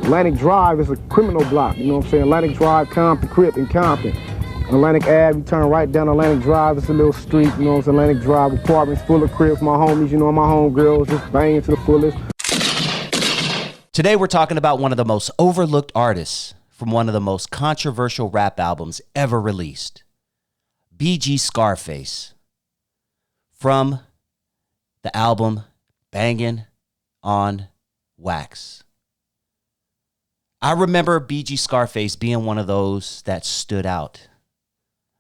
Atlantic Drive is a criminal block, you know what I'm saying? Atlantic Drive, Compton, Crip in Compton. Atlantic Ave, you turn right down Atlantic Drive, it's a little street, you know, it's Atlantic Drive, apartments full of Crips, my homies, you know, my homegirls, just banging to the fullest. Today we're talking about one of the most overlooked artists from one of the most controversial rap albums ever released, BG Scarface, from the album BANGlN on Wax. I remember BG Scarface being one of those that stood out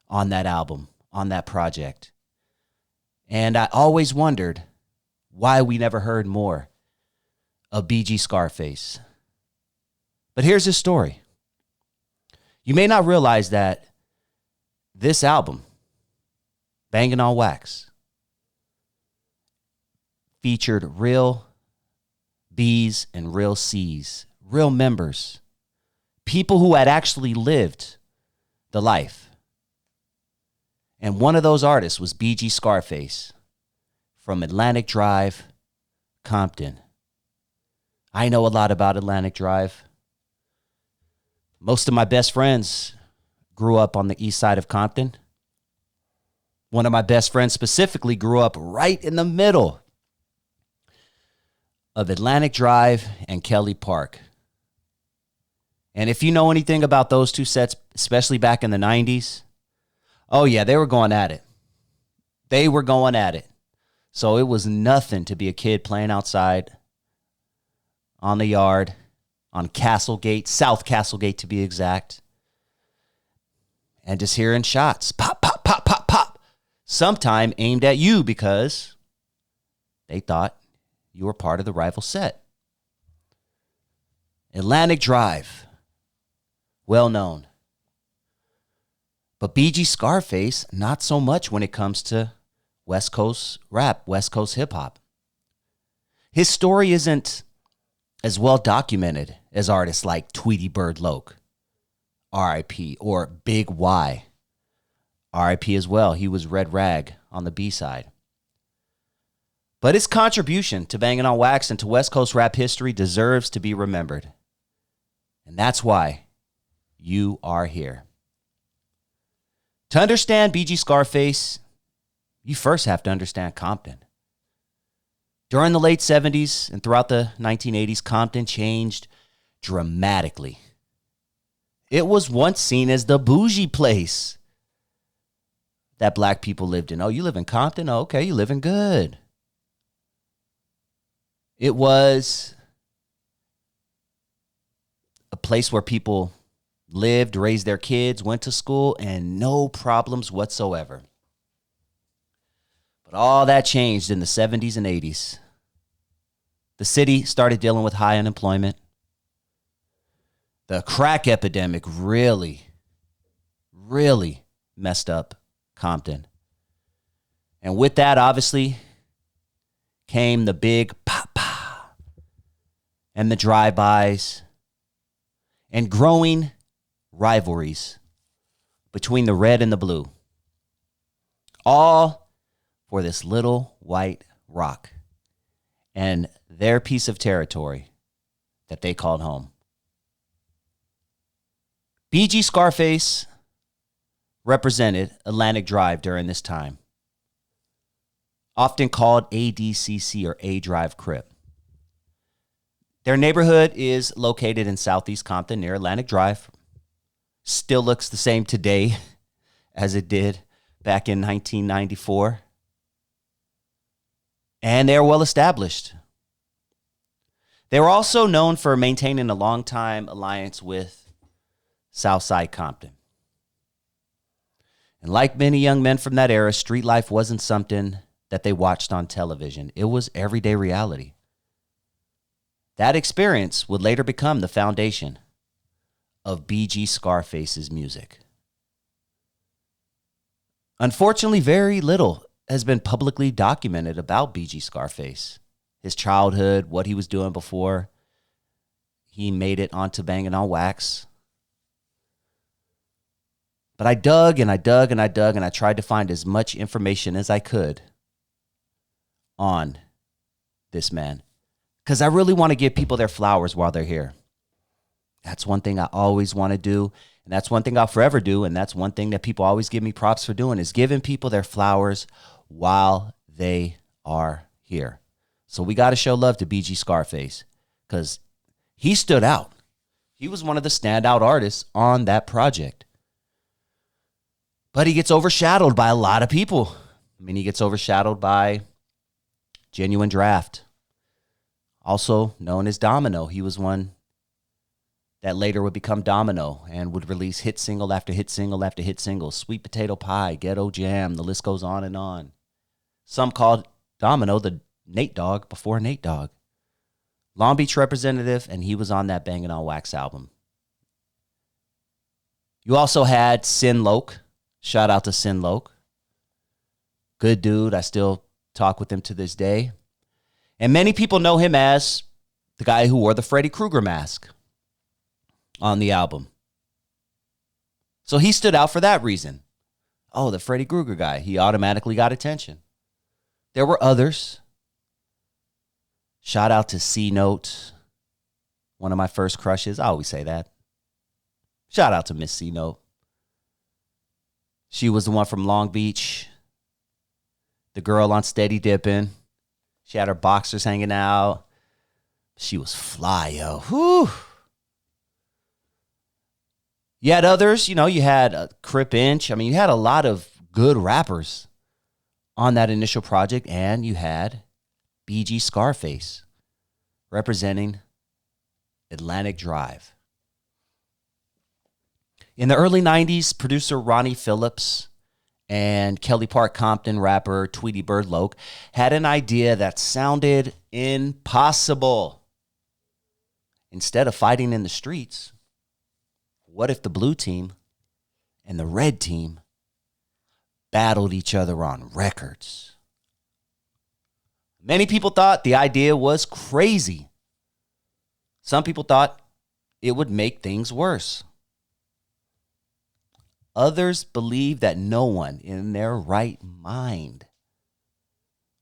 on that album, on that project. And I always wondered why we never heard more of BG Scarface. But here's his story. You may not realize that this album, BANGlN on Wax, featured real B's and real C's, real members, people who had actually lived the life. And one of those artists was BG Scarface from Atlantic Drive, Compton. I know a lot about Atlantic Drive. Most of my best friends grew up on the east side of Compton. One of my best friends specifically grew up right in the middle of Atlantic Drive and Kelly Park. And if you know anything about those two sets, especially back in the 90s, oh yeah, they were going at it. They were going at it. So it was nothing to be a kid playing outside on the yard, on Castlegate, South Castlegate to be exact, and just hearing shots, pop, pop, pop, pop, pop, sometime aimed at you because they thought you were part of the rival set. Atlantic Drive, well known. But BG Scarface, not so much when it comes to West Coast rap, West Coast hip hop. His story isn't as well documented as artists like Tweety Bird Loke, R.I.P., or Big Y, R.I.P. as well. He was Red Rag on the B-side. But his contribution to BANGlN on Wax and to West Coast rap history deserves to be remembered. And that's why you are here. To understand BG Scarface, you first have to understand Compton. During the late 70s and throughout the 1980s, Compton changed dramatically. It was once seen as the bougie place that black people lived in. Oh, you live in Compton? Oh, okay, you living good. It was a place where people lived, raised their kids, went to school, and no problems whatsoever. But all that changed in the 70s and 80s. The city started dealing with high unemployment. The crack epidemic really messed up Compton. And with that, obviously, came the big pop and the drive-bys and growing rivalries between the red and the blue. All for this little white rock and their piece of territory that they called home. BG Scarface represented Atlantic Drive during this time, often called ADCC or A Drive Crip. Their neighborhood is located in southeast Compton near Atlantic Drive. Still looks the same today as it did back in 1994. And they're well established. They were also known for maintaining a long-time alliance with Southside Compton. And like many young men from that era, street life wasn't something that they watched on television. It was everyday reality. That experience would later become the foundation of BG Scarface's music. Unfortunately, very little has been publicly documented about BG Scarface, his childhood, what he was doing before he made it onto BANGlN on Wax. But I dug and I dug and I dug and I tried to find as much information as I could on this man, because I really want to give people their flowers while they're here. That's one thing I always want to do. And that's one thing I'll forever do. And that's one thing that people always give me props for doing, is giving people their flowers while they are here. So we got to show love to BG Scarface, because he stood out. He was one of the standout artists on that project. But he gets overshadowed by a lot of people. I mean, he gets overshadowed by Genuine Draft, also known as Domino. He was one that later would become Domino and would release hit single after hit single after hit single. Sweet Potato Pie, Ghetto Jam, the list goes on and on. Some called Domino the Nate Dogg before Nate Dogg. Long Beach representative, and he was on that BANGlN Wax album. You also had Sin Loke. Shout out to Sin Loke. Good dude. I still talk with him to this day. And many people know him as the guy who wore the Freddy Krueger mask on the album. So he stood out for that reason. Oh, the Freddy Krueger guy. He automatically got attention. There were others. Shout out to C Note, one of my first crushes. I always say that. Shout out to Miss C Note. She was the one from Long Beach. The girl on Steady Dippin'. She had her boxers hanging out. She was fly, yo. Whew. You had others, you had Crip Inch. I mean, you had a lot of good rappers on that initial project, and you had BG Scarface representing Atlantic Drive. In the early 90s, producer Ronnie Phillips and Kelly Park Compton rapper Tweety Bird Loke had an idea that sounded impossible. Instead of fighting in the streets, what if the blue team and the red team battled each other on records? Many people thought the idea was crazy. Some people thought it would make things worse. Others believed that no one in their right mind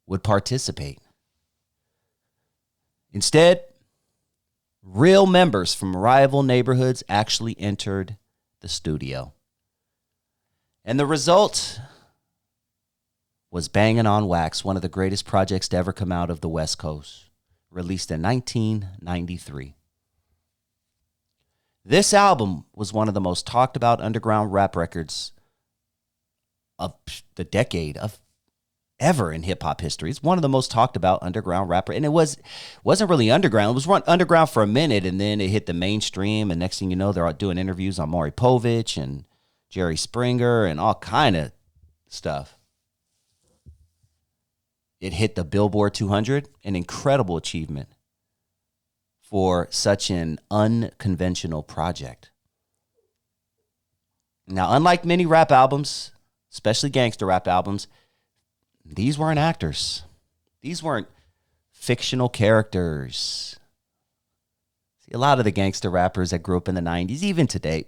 would participate. Instead, real members from rival neighborhoods actually entered the studio. And the result was Bangin' on Wax, one of the greatest projects to ever come out of the West Coast, released in 1993. This album was one of the most talked about underground rap records of the decade of ever in hip hop history. It's one of the most talked about underground rapper, and wasn't really underground. It was run underground for a minute, and then it hit the mainstream. And next thing you know, they're out doing interviews on Maury Povich and Jerry Springer and all kind of stuff. It hit the Billboard 200, an incredible achievement for such an unconventional project. Now, unlike many rap albums, especially gangster rap albums, these weren't actors. These weren't fictional characters. See, a lot of the gangster rappers that grew up in the 90s, even today,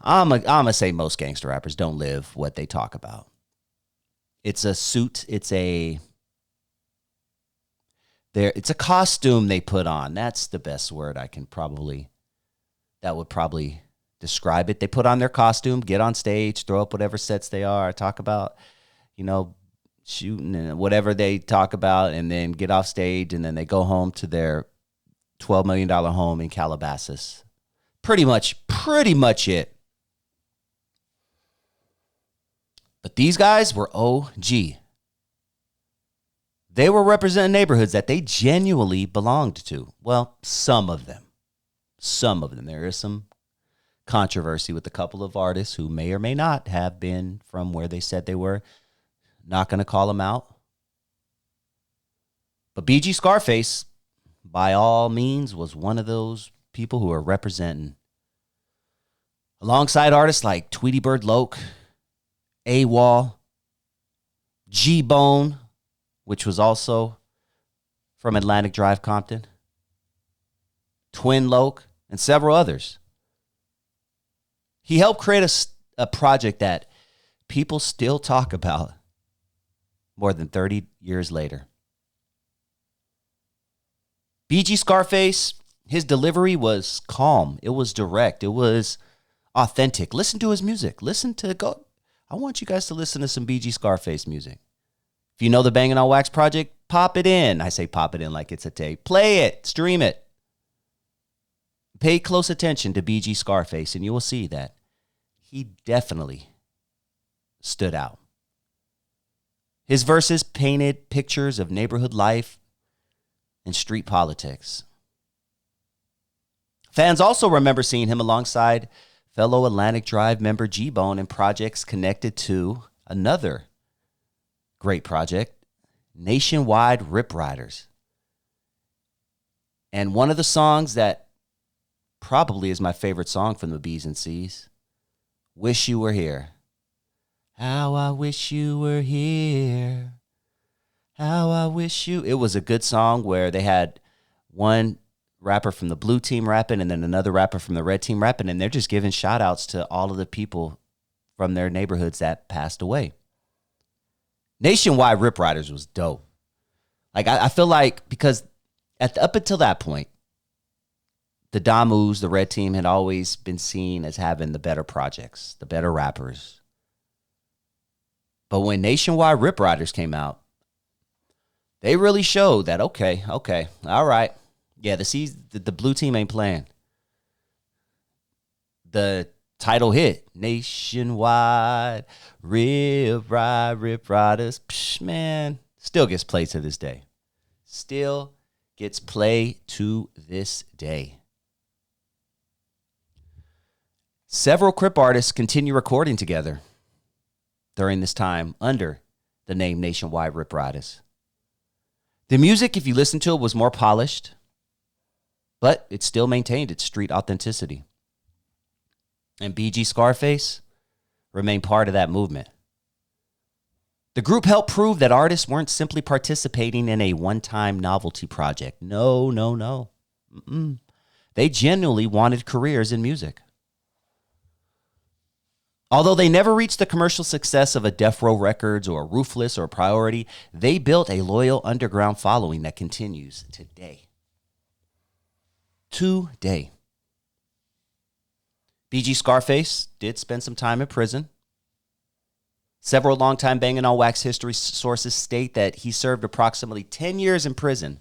I'm gonna say most gangster rappers don't live what they talk about. It's a suit. It's a costume they put on. That's the best word that would probably describe it. They put on their costume, get on stage, throw up whatever sets they are, talk about, shooting and whatever they talk about, and then get off stage, and then they go home to their $12 million home in Calabasas. Pretty much it. But these guys were OG. They were representing neighborhoods that they genuinely belonged to. Well, some of them. There is some controversy with a couple of artists who may or may not have been from where they said they were. Not going to call them out. But BG Scarface, by all means, was one of those people who are representing. Alongside artists like Tweety Bird Loke, AWOL, G-Bone, which was also from Atlantic Drive, Compton, Twin Loke, and several others. He helped create a project that people still talk about more than 30 years later. BG Scarface, His delivery was calm. It was direct. It was authentic. Listen to his music. I want you guys to listen to some BG Scarface music. If you know the BANGlN on Wax project, pop it in. I say pop it in like it's a tape. Play it. Stream it. Pay close attention to BG Scarface, and you will see that he definitely stood out. His verses painted pictures of neighborhood life and street politics. Fans also remember seeing him alongside fellow Atlantic Drive member G-Bone in projects connected to another great project, Nationwide Rip Riders. And one of the songs that probably is my favorite song from the B's and C's, Wish You Were Here. How I wish you were here. How I wish you. It was a good song where they had one rapper from the blue team rapping and then another rapper from the red team rapping, and they're just giving shout outs to all of the people from their neighborhoods that passed away. Nationwide Rip Riders was dope. Like, I feel like because up until that point, the Damus, the red team, had always been seen as having the better projects, the better rappers. But when Nationwide Rip Riders came out, they really showed that, okay, all right. Yeah, the blue team ain't playing. The title hit, Nationwide Rip Riders, man, still gets played to this day. Still gets played to this day. Several Crip artists continue recording together during this time under the name Nationwide Rip Riders. The music, if you listen to it, was more polished, but it still maintained its street authenticity. And BG Scarface remained part of that movement. The group helped prove that artists weren't simply participating in a one-time novelty project. No. They genuinely wanted careers in music. Although they never reached the commercial success of a Death Row Records or Ruthless or Priority, they built a loyal underground following that continues today. BG Scarface did spend some time in prison. Several longtime BANGlN on Wax history sources state that he served approximately 10 years in prison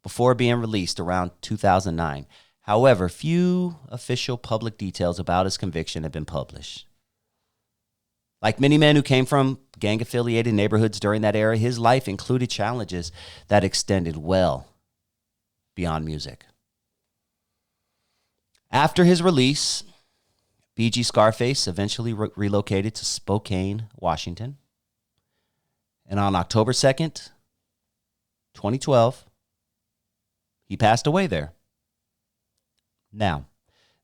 before being released around 2009. However, few official public details about his conviction have been published. Like many men who came from gang-affiliated neighborhoods during that era, his life included challenges that extended well beyond music. After his release, BG Scarface eventually relocated to Spokane, Washington. And on October 2nd, 2012, he passed away there. Now,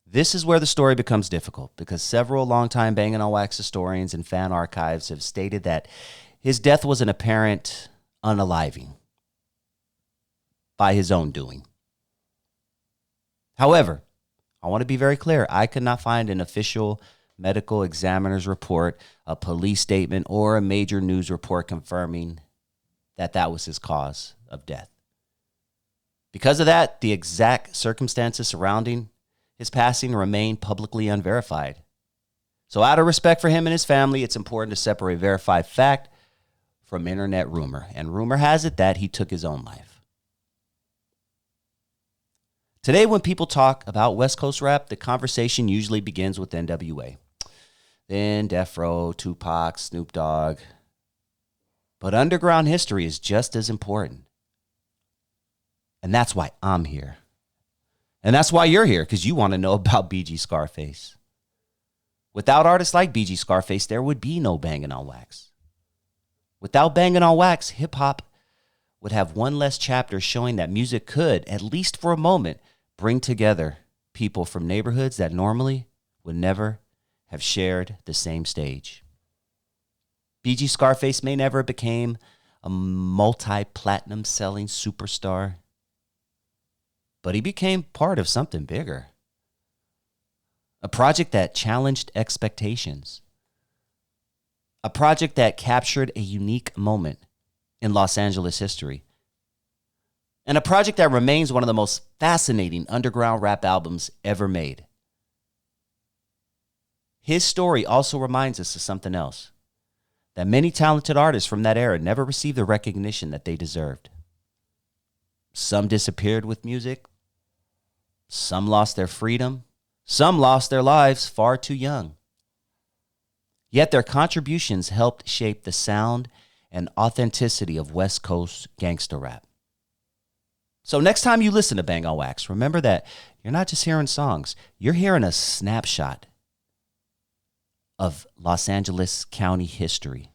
this is where the story becomes difficult because several longtime BANGlN on Wax historians and fan archives have stated that his death was an apparent unaliving by his own doing. However, I want to be very clear. I could not find an official medical examiner's report, a police statement, or a major news report confirming that that was his cause of death. Because of that, the exact circumstances surrounding his passing remain publicly unverified. So out of respect for him and his family, it's important to separate verified fact from internet rumor. And rumor has it that he took his own life. Today, when people talk about West Coast rap, the conversation usually begins with NWA. Then Death Row, Tupac, Snoop Dogg. But underground history is just as important. And that's why I'm here. And that's why you're here, because you want to know about BG Scarface. Without artists like BG Scarface, there would be no BANGlN on Wax. Without BANGlN on Wax, hip-hop would have one less chapter showing that music could, at least for a moment, bring together people from neighborhoods that normally would never have shared the same stage. BG Scarface may never became a multi-platinum selling superstar, but he became part of something bigger. A project that challenged expectations. A project that captured a unique moment in Los Angeles history. and a project that remains one of the most fascinating underground rap albums ever made. His story also reminds us of something else, that many talented artists from that era never received the recognition that they deserved. Some disappeared with music. Some lost their freedom. Some lost their lives far too young. Yet their contributions helped shape the sound and authenticity of West Coast gangster rap. So next time you listen to Bang on Wax, remember that you're not just hearing songs, you're hearing a snapshot of Los Angeles County history.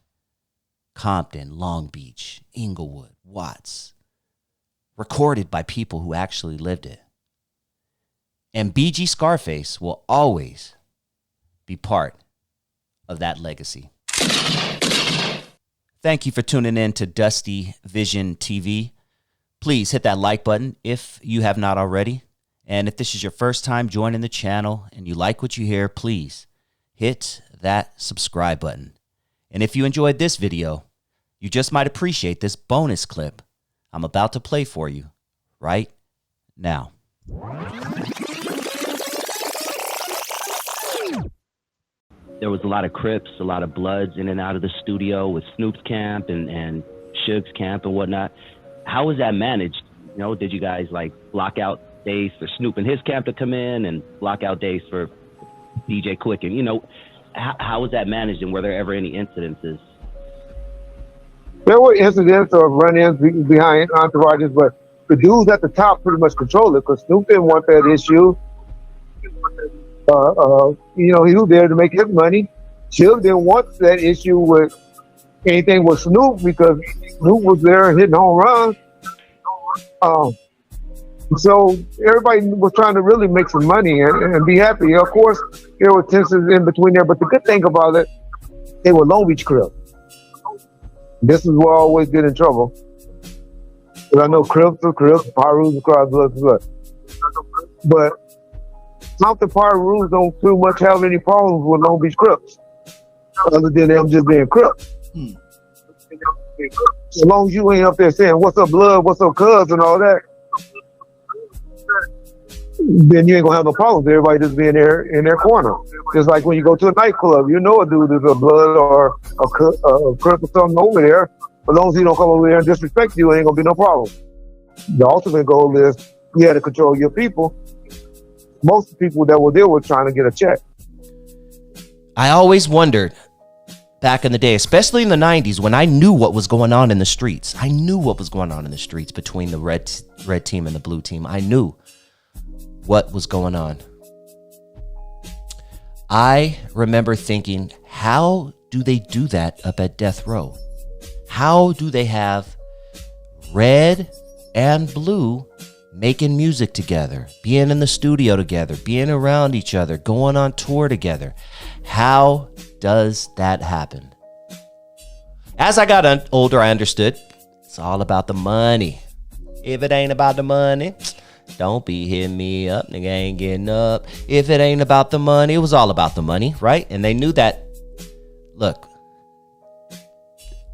Compton, Long Beach, Inglewood, Watts. Recorded by people who actually lived it. And BG Scarface will always be part of that legacy. Thank you for tuning in to DustyVisionTV. Please hit that like button if you have not already. And if this is your first time joining the channel and you like what you hear, please hit that subscribe button. And if you enjoyed this video, you just might appreciate this bonus clip I'm about to play for you right now. There was a lot of Crips, a lot of Bloods in and out of the studio with Snoop's camp and Suge's camp and whatnot. How was that managed? You know, did you guys like block out days for Snoop and his camp to come in and block out days for DJ Quick? And, you know, how was that managed, and were there ever any incidences? There were incidents of run-ins behind entourages, but the dudes at the top pretty much controlled it because Snoop didn't want that issue. You know, he was there to make his money. Suge didn't want that issue with anything with Snoop because Snoop was there hitting home runs. So everybody was trying to really make some money and be happy. Of course, there were tensions in between there, but the good thing about it, they were Long Beach Crips. This is where I always get in trouble. Because I know Crips are Crips, Pirus are Crips, blood to blood. But Compton Pirus don't too much have any problems with Long Beach Crips, other than them just being Crips. As long as you ain't up there saying, "What's up, blood? What's up, cuz?" and all that, then you ain't gonna have no problems. Everybody just being there in their corner. Just like when you go to a nightclub, you know a dude is a blood or a Crip or something over there. As long as he don't come over there and disrespect you, ain't gonna be no problem. The ultimate goal is you had to control your people. Most of the people that were there were trying to get a check. I always wondered back in the day, especially in the 90s, when I knew what was going on in the streets. I knew what was going on in the streets between the red team and the blue team. I knew what was going on. I remember thinking, how do they do that up at Death Row? How do they have red and blue making music together, being in the studio together, being around each other, going on tour together? How does that happen? As I got older, I understood it's all about the money. If it ain't about the money, don't be hitting me up, nigga ain't getting up. If it ain't about the money, it was all about the money, right? And they knew that, look,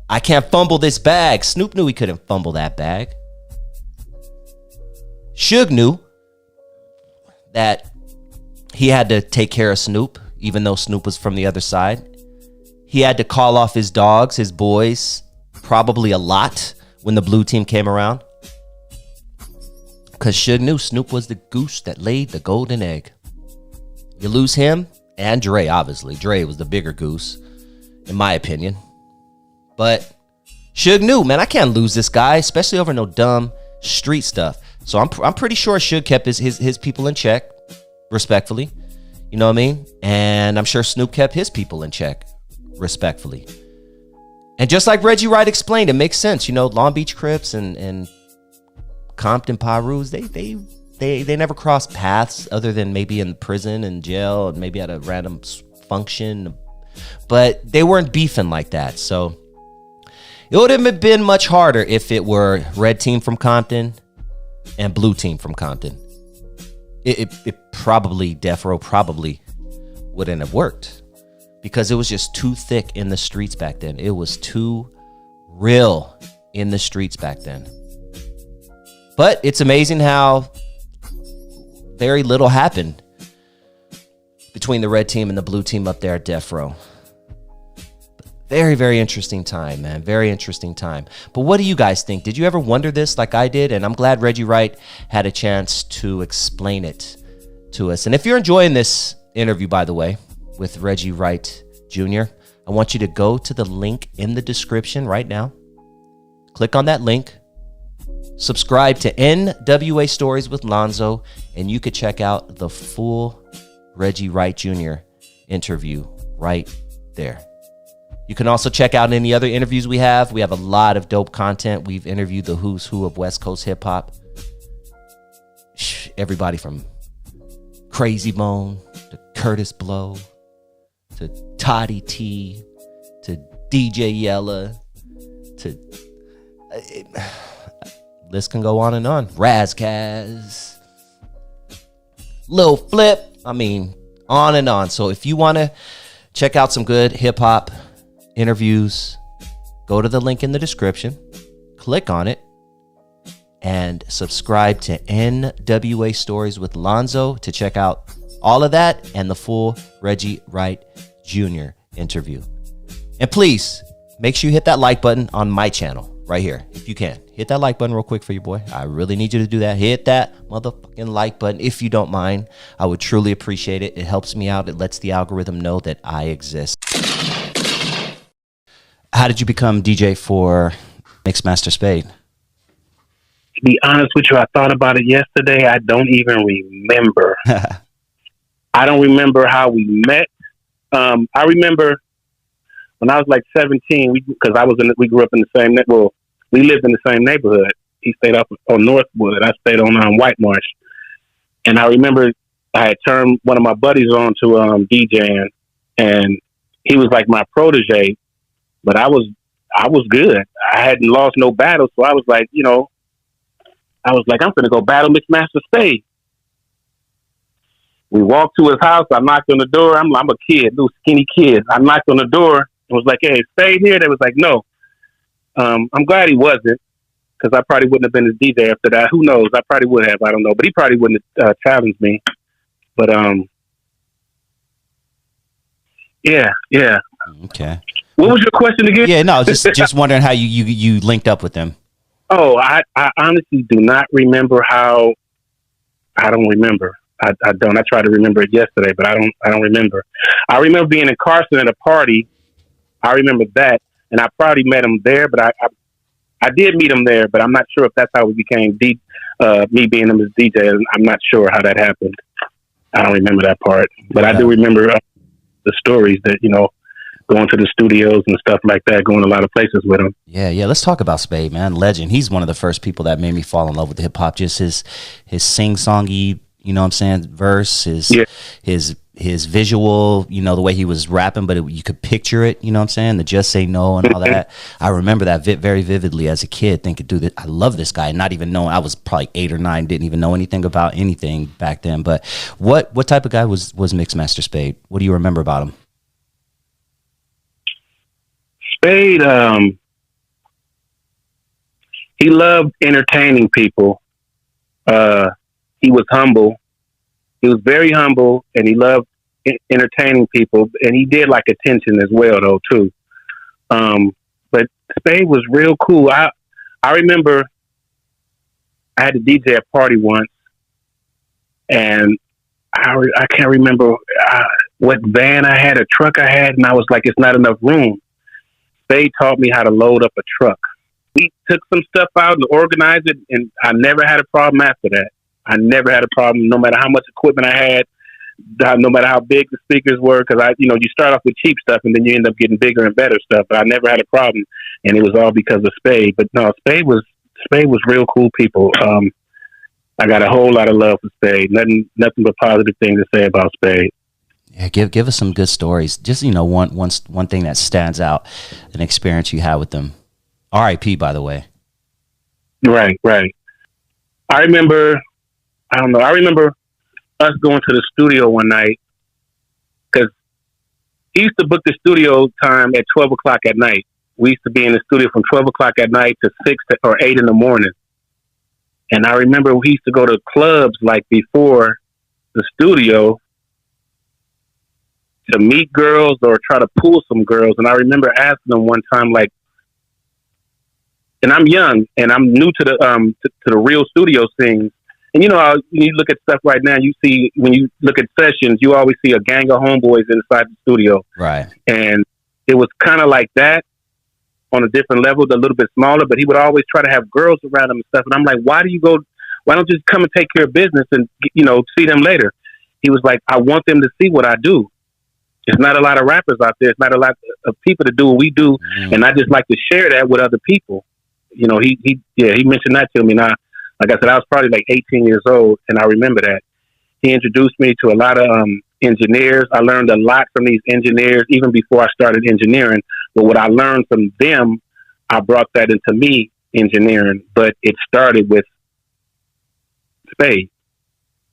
I can't fumble this bag. Snoop knew he couldn't fumble that bag. Suge knew that he had to take care of Snoop, even though Snoop was from the other side. He had to call off his dogs, his boys, probably a lot when the blue team came around. Because Suge knew Snoop was the goose that laid the golden egg. You lose him, and Dre, obviously. Dre was the bigger goose, in my opinion. But Suge knew, man, I can't lose this guy, especially over no dumb street stuff. So I'm pretty sure Suge kept his people in check, respectfully. You know what I mean? And I'm sure Snoop kept his people in check, respectfully. And just like Reggie Wright explained, it makes sense. You know, Long Beach Crips and Compton Pirus, they never crossed paths other than maybe in prison and jail and maybe at a random function. But they weren't beefing like that. So it would have been much harder if it were red team from Compton and blue team from Compton. It probably, Death Row probably wouldn't have worked because it was just too thick in the streets back then. It was too real in the streets back then. But it's amazing how very little happened between the red team and the blue team up there at Death Row. Very, very interesting time, man. Very interesting time. But what do you guys think? Did you ever wonder this like I did? And I'm glad Reggie Wright had a chance to explain it to us. And if you're enjoying this interview, by the way, with Reggie Wright Jr., I want you to go to the link in the description right now. Click on that link. Subscribe to NWA Stories with Lonzo, and you could check out the full Reggie Wright Jr. interview right there. You can also check out any other interviews we have. We have a lot of dope content. We've interviewed the who's who of West Coast hip hop. Everybody from Crazy Bone to Curtis Blow to Toddy T to DJ Yella to list can go on and on. Razkaz, Lil Flip. I mean, on and on. So if you want to check out some good hip hop interviews, go to the link in the description, click on it, and subscribe to NWA Stories with Lonzo to check out all of that and the full Reggie Wright Jr. interview. And please make sure you hit that like button on my channel right here. If you can, hit that like button real quick for you, boy. I really need you to do that. Hit that motherfucking like button if you don't mind. I would truly appreciate it. It helps me out. It lets the algorithm know that I exist. How did you become DJ for Mixmaster Spade? To be honest with you, I thought about it yesterday. I don't even remember. I don't remember how we met. I remember when I was like 17, because we grew up in the same, we lived in the same neighborhood. He stayed up on Northwood. I stayed on White Marsh. And I remember I had turned one of my buddies on to DJing, and he was like my protege, but I was good. I hadn't lost no battle, so I was like, I'm going to go battle Mixmaster Spade. We walked to his house. I knocked on the door. I'm a kid, little skinny kid. I knocked on the door and was like, "Hey, Spade here?" They was like, "No." I'm glad he wasn't, because I probably wouldn't have been his DJ after that. Who knows? I probably would have. I don't know. But he probably wouldn't have challenged me. But, yeah. Okay. What was your question again? Yeah, no, just wondering how you linked up with them. Oh, I honestly do not remember how. I don't remember. I don't. I tried to remember it yesterday, but I don't remember. I remember being in Carson at a party. I remember that, and I probably met him there. But I did meet him there, but I'm not sure if that's how we became me being him as DJ. I'm not sure how that happened. I don't remember that part, but I do remember the stories that going to the studios and stuff like that, going a lot of places with him. Yeah. Let's talk about Spade, man. Legend. He's one of the first people that made me fall in love with hip hop. Just his sing-songy, verse, his visual, the way he was rapping, but you could picture it, the Just Say No and all that. I remember that very vividly as a kid, thinking, dude, I love this guy, not even knowing. I was probably 8 or 9, didn't even know anything about anything back then. But what type of guy was Mixmaster Spade? What do you remember about him? Spade, he loved entertaining people. He was humble. He was very humble, and he loved entertaining people. And he did like attention as well, though, too. But Spade was real cool. I remember I had to DJ a party once, and I can't remember what van I had, a truck I had, and I was like, it's not enough room. Spade taught me how to load up a truck. We took some stuff out and organized it, and I never had a problem after that. I never had a problem, no matter how much equipment I had, no matter how big the speakers were, because you start off with cheap stuff, and then you end up getting bigger and better stuff. But I never had a problem, and it was all because of Spade. But no, Spade was real cool people. I got a whole lot of love for Spade. Nothing but positive things to say about Spade. Yeah, give us some good stories. Just one thing that stands out, an experience you had with them. R.I.P. by the way. Right. I remember us going to the studio one night, because he used to book the studio time at 12 o'clock at night. We used to be in the studio from 12 o'clock at night to 6 or 8 in the morning. And I remember we used to go to clubs like before the studio to meet girls or try to pull some girls. And I remember asking them one time, like, and I'm young and I'm new to the real studio scene. And you know how when you look at stuff right now, you see when you look at sessions, you always see a gang of homeboys inside the studio. Right. And it was kind of like that on a different level, a little bit smaller, but he would always try to have girls around him and stuff. And I'm like, why don't you just come and take care of business and, you know, see them later? He was like, I want them to see what I do. There's not a lot of rappers out there. It's not a lot of people to do what we do. And I just like to share that with other people. You know, he mentioned that to me. Now, like I said, I was probably like 18 years old, and I remember that. He introduced me to a lot of engineers. I learned a lot from these engineers, even before I started engineering. But what I learned from them, I brought that into me, engineering. But it started with Spade.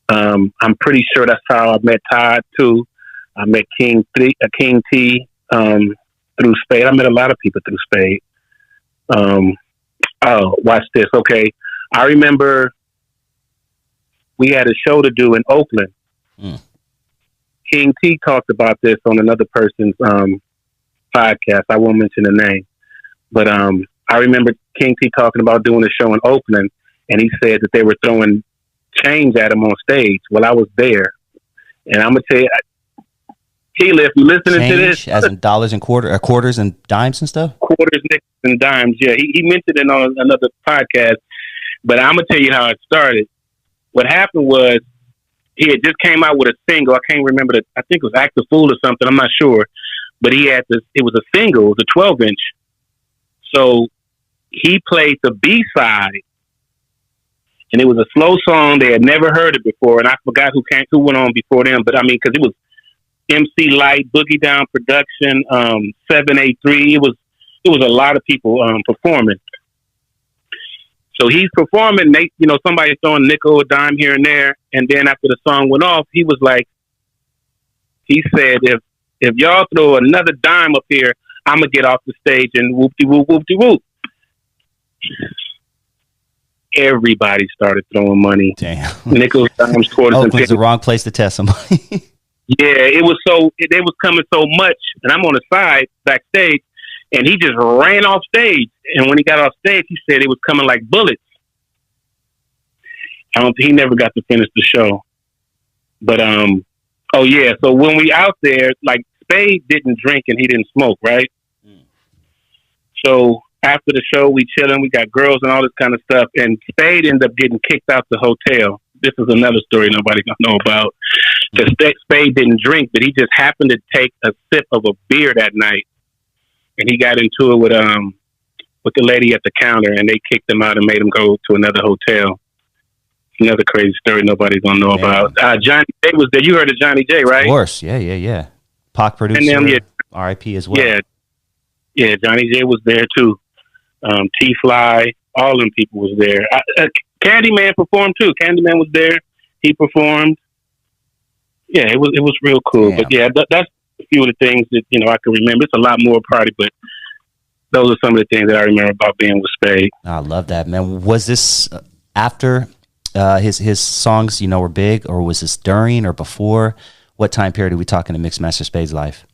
I'm pretty sure that's how I met Todd, too. I met King T through Spade. I met a lot of people through Spade. Oh, watch this. Okay. I remember we had a show to do in Oakland. King T talked about this on another person's podcast. I won't mention the name. But I remember King T talking about doing a show in Oakland, and he said that they were throwing change at him on stage. Well, I was there. And I'm going to tell you, Keela, if you're listening change, to this. As in dollars and quarters and dimes and stuff? Quarters, nickels, and dimes, yeah. He mentioned it on another podcast. But I'm going to tell you how it started. What happened was he had just came out with a single. I can't remember. I think it was Act the Fool or something. I'm not sure. But he had this. It was a single. It was a 12-inch. So he played the B-side. And it was a slow song. They had never heard it before. And I forgot who went on before them. But, I mean, because it was MC Light, Boogie Down Production, 783. It was a lot of people performing. So he's performing, somebody throwing a nickel, a dime here and there. And then after the song went off, he was like, he said, if y'all throw another dime up here, I'm going to get off the stage and whoop-de-whoop, whoop-de-whoop. Everybody started throwing money. Damn. Nickels, dimes, quarters, and Oakland's the wrong place to test somebody. Yeah, it was they was coming so much. And I'm on the side, backstage. And he just ran off stage. And when he got off stage, he said it was coming like bullets. He never got to finish the show. But, oh yeah. So when we out there, like Spade didn't drink and he didn't smoke, right? So after the show, we chilling, we got girls and all this kind of stuff. And Spade ended up getting kicked out the hotel. This is another story nobody gonna know about. Because Spade didn't drink, but he just happened to take a sip of a beer that night. And he got into it with the lady at the counter, and they kicked him out and made him go to another hotel. Another crazy story nobody's gonna know about. Johnny J was there. You heard of Johnny J, right? Of course, yeah. Pac producer, and R.I.P. as well. Yeah. Johnny J was there too. T-Fly, all them people was there. Candyman performed too. Candyman was there. He performed. Yeah, it was real cool. Damn. But yeah, that's a few of the things that I can remember. It's a lot more party, but those are some of the things that I remember about being with Spade. I love that, man. Was this after his songs, were big, or was this during or before? What time period are we talking to Mixmaster Spade's life?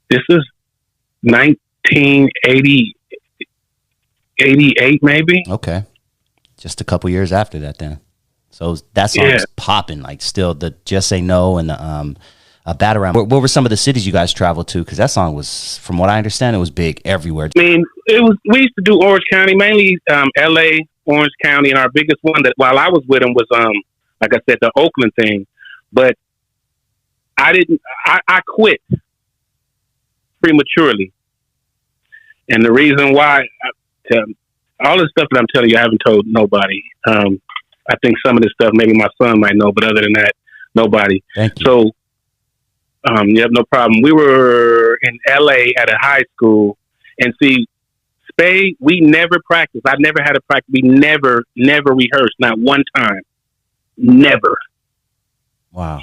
This is 1980, 88 maybe. Okay, just a couple years after that, then. So that song is popping, like still the Just Say No and the Batarang. What were some of the cities you guys traveled to? Because that song was, from what I understand, it was big everywhere. I mean, we used to do Orange County, mainly L.A., Orange County, and our biggest one that while I was with him was, like I said, the Oakland thing. But I quit prematurely. And the reason why, all the stuff that I'm telling you, I haven't told nobody. I think some of this stuff maybe my son might know, but other than that, nobody. Thank you. So, no problem. We were in LA at a high school, and see, Spade, we never practiced. I never had a practice. We never rehearsed, not one time. Never. Wow.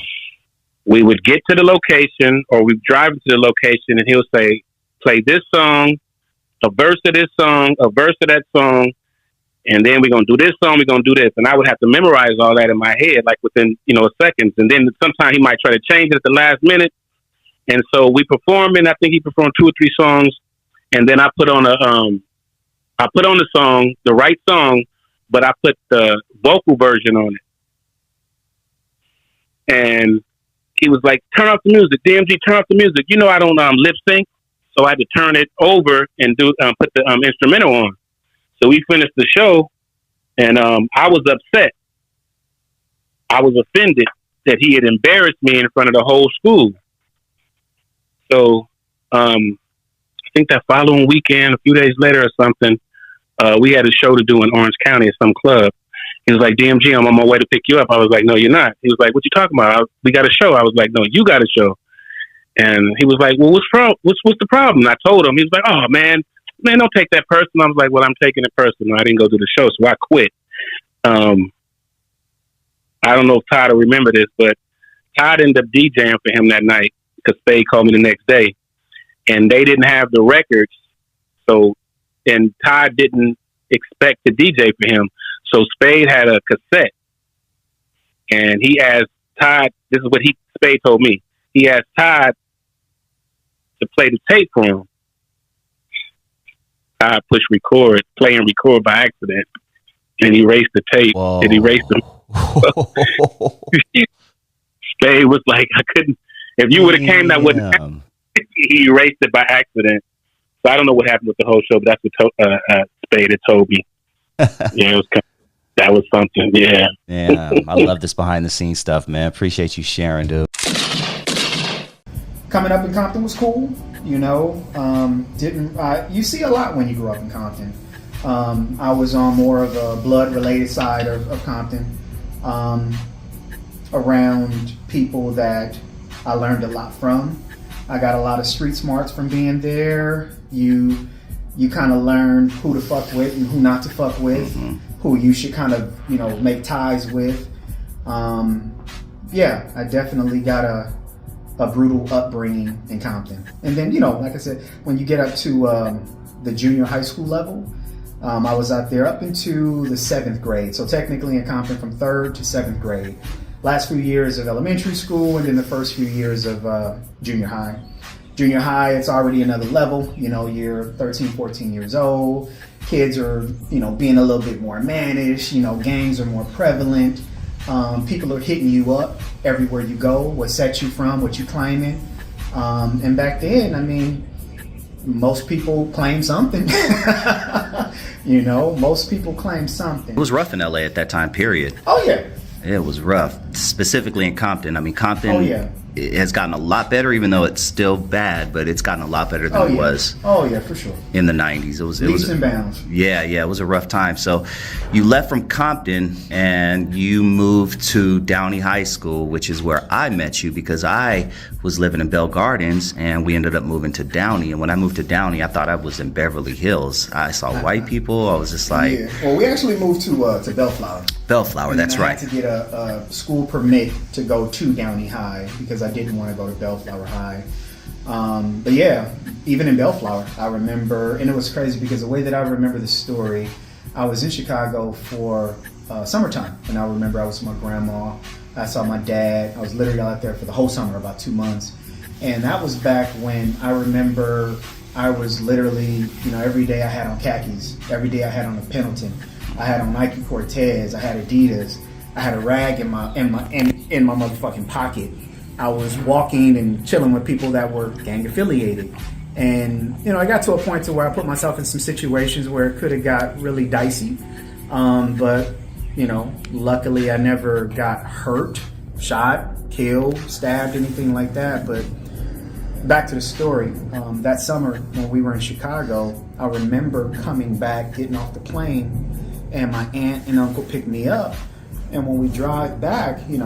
We would get to the location, or we'd drive to the location, and he'll say, play this song, a verse of this song, a verse of that song, And then we're going to do this song, we're going to do this. And I would have to memorize all that in my head, like within, seconds. And then sometimes he might try to change it at the last minute. And so we perform, and I think he performed 2 or 3 songs. And then I put on the song, the right song, but I put the vocal version on it. And he was like, turn off the music, DMG, turn off the music. I don't lip sync. So I had to turn it over and put the instrumental on. So we finished the show, and I was upset. I was offended that he had embarrassed me in front of the whole school. So I think that following weekend, a few days later or something, we had a show to do in Orange County at some club. He was like, DMG, I'm on my way to pick you up. I was like, no, you're not. He was like, what you talking about? We got a show. I was like, no, you got a show. And he was like, well, what's the problem? And I told him. He was like, oh, man, don't take that personal. I was like, well, I'm taking it personal. I didn't go to the show, so I quit. I don't know if Todd will remember this, but Todd ended up DJing for him that night because Spade called me the next day. And they didn't have the records, and Todd didn't expect to DJ for him. So Spade had a cassette, and he asked Todd, this is what Spade told me. He asked Todd to play the tape for him. Todd pushed record, play and record by accident, and erased the tape. Whoa. And erased them. Spade was like, I couldn't. If you would have came, that wouldn't happen. He erased it by accident. So I don't know what happened with the whole show, but that's what Spade had told me. Yeah, it was that was something. Yeah. Yeah, I love this behind the scenes stuff, man. Appreciate you sharing, dude. Coming up in Compton was cool, you see a lot when you grow up in Compton. I was on more of a blood-related side of Compton, around people that I learned a lot from. I got a lot of street smarts from being there. You kind of learn who to fuck with and who not to fuck with, who you should kind of, make ties with. Yeah, I definitely got a brutal upbringing in Compton. And then, like I said, when you get up to the junior high school level, I was out there up into the 7th grade. So technically in Compton from 3rd to 7th grade. Last few years of elementary school, and then the first few years of junior high. Junior high, it's already another level. You're 13, 14 years old. Kids are, being a little bit more mannish. Gangs are more prevalent. People are hitting you up everywhere you go. What sets you from, what you claiming. And back then, most people claim something. Most people claim something. It was rough in LA at that time, period. Oh, yeah. It was rough, specifically in Compton. Compton it has gotten a lot better, even though it's still bad, but it's gotten a lot better than it was. Oh, yeah, for sure. In the 90s. It was leaps and bounds. Yeah, it was a rough time. So you left from Compton and you moved to Downey High School, which is where I met you because I was living in Bell Gardens and we ended up moving to Downey. And when I moved to Downey, I thought I was in Beverly Hills. I saw white people. I was just like... Yeah. Well, we actually moved to Bellflower. Bellflower, that's right. I had to get a school permit to go to Downey High because I didn't want to go to Bellflower High. But yeah, even in Bellflower, I remember, and it was crazy because the way that I remember the story, I was in Chicago for summertime, and I remember I was with my grandma. I saw my dad. I was literally out there for the whole summer, about 2 months. And that was back when I remember I was literally, every day I had on khakis. Every day I had on a Pendleton. I had on Nike Cortez. I had Adidas. I had a rag in my motherfucking pocket. I was walking and chilling with people that were gang affiliated. And, I got to a point to where I put myself in some situations where it could have got really dicey. But, luckily I never got hurt, shot, killed, stabbed, anything like that. But back to the story. That summer when we were in Chicago, I remember coming back, getting off the plane, and my aunt and uncle picked me up. And when we drive back, we're